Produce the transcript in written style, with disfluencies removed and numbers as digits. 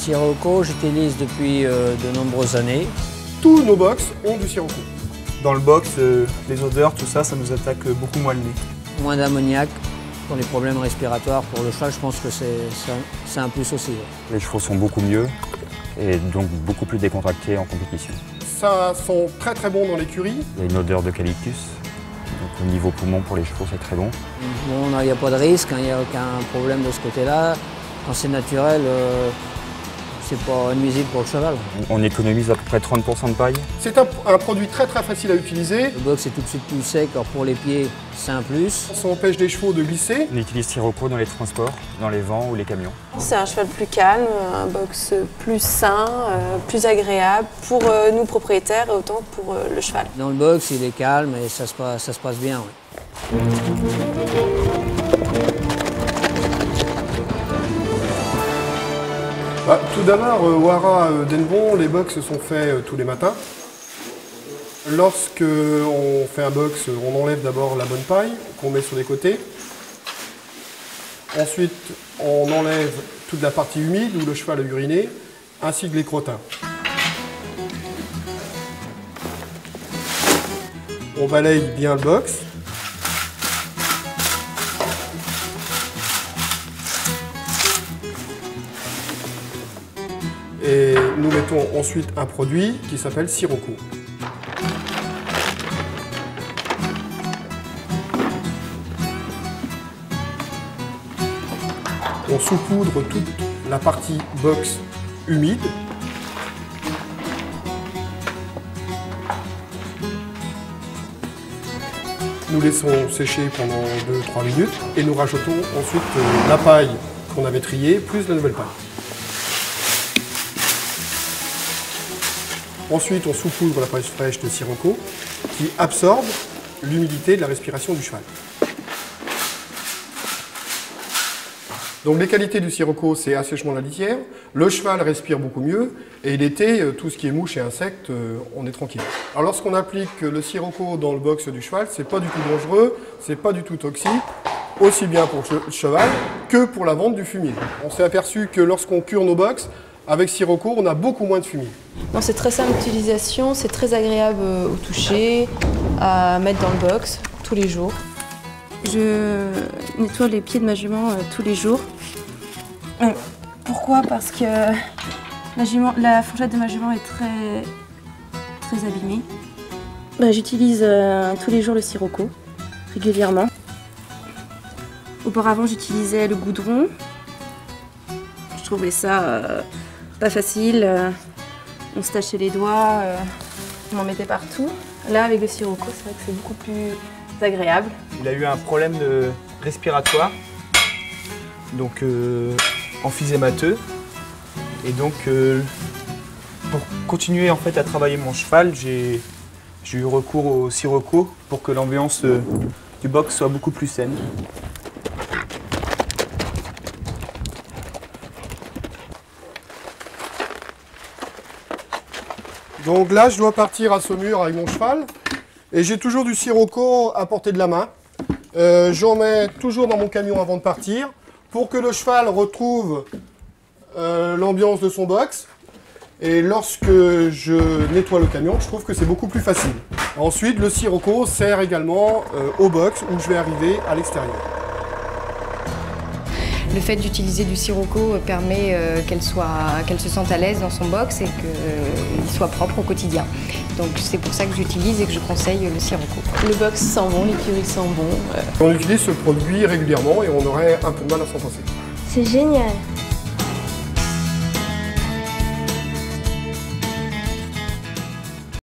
Sirocco, j'utilise depuis de nombreuses années. Tous nos box ont du Sirocco. Dans le box, les odeurs, tout ça, ça nous attaque beaucoup moins le nez. Moins d'ammoniac pour les problèmes respiratoires. Pour le cheval, je pense que c'est un plus aussi. Les chevaux sont beaucoup mieux et donc beaucoup plus décontractés en compétition. Ça sent très très bon dans l'écurie. Il y a une odeur d'eucalyptus, donc au niveau poumon pour les chevaux c'est très bon. Bon, il n'y a pas de risque, il n'y a aucun problème de ce côté-là. Quand c'est naturel, c'est pas nuisible pour le cheval. On économise à peu près 30% de paille. C'est un produit très très facile à utiliser. Le box est tout de suite plus sec, alors pour les pieds, c'est un plus. Ça empêche des chevaux de glisser. On utilise Sirocco dans les transports, dans les vents ou les camions. C'est un cheval plus calme, un box plus sain, plus agréable pour nous propriétaires et autant pour le cheval. Dans le box, il est calme et ça se passe bien. Oui. Tout d'abord, au haras d'Hennebont, les box sont faits tous les matins. Lorsque on fait un box, on enlève d'abord la bonne paille qu'on met sur les côtés. Ensuite, on enlève toute la partie humide où le cheval a uriné, ainsi que les crottins. On balaye bien le box. Et nous mettons ensuite un produit qui s'appelle Sirocco. On saupoudre toute la partie box humide. Nous laissons sécher pendant 2-3 minutes et nous rajoutons ensuite la paille qu'on avait triée plus la nouvelle paille. Ensuite, on saupoudre la paille fraîche de Sirocco qui absorbe l'humidité de la respiration du cheval. Donc les qualités du Sirocco, c'est assèchement de la litière, le cheval respire beaucoup mieux et l'été, tout ce qui est mouches et insectes, on est tranquille. Alors lorsqu'on applique le Sirocco dans le box du cheval, c'est pas du tout dangereux, c'est pas du tout toxique, aussi bien pour le cheval que pour la vente du fumier. On s'est aperçu que lorsqu'on cure nos box, avec Sirocco, on a beaucoup moins de fumier. C'est très simple d'utilisation, c'est très agréable au toucher, à mettre dans le box tous les jours. Je nettoie les pieds de ma jument tous les jours. Pourquoi? Parce que la fourchette de ma jument est très abîmée. J'utilise tous les jours le Sirocco, régulièrement. Auparavant, j'utilisais le goudron. Je trouvais ça pas facile. On se tachait les doigts, on en mettait partout. Là, avec le Sirocco, c'est vrai que c'est beaucoup plus agréable. Il a eu un problème respiratoire, donc emphysémateux. Et donc, pour continuer en fait à travailler mon cheval, j'ai eu recours au Sirocco pour que l'ambiance du box soit beaucoup plus saine. Donc là, je dois partir à Saumur avec mon cheval. Et j'ai toujours du Sirocco à portée de la main. J'en mets toujours dans mon camion avant de partir pour que le cheval retrouve l'ambiance de son box. Et lorsque je nettoie le camion, je trouve que c'est beaucoup plus facile. Ensuite, le Sirocco sert également au box où je vais arriver à l'extérieur. Le fait d'utiliser du Sirocco permet qu'elle se sente à l'aise dans son box et qu'il soit propre au quotidien. Donc c'est pour ça que j'utilise et que je conseille le Sirocco. Le box sent bon, l'écurie sent bon. On utilise ce produit régulièrement et on aurait un peu de mal à s'en passer. C'est génial.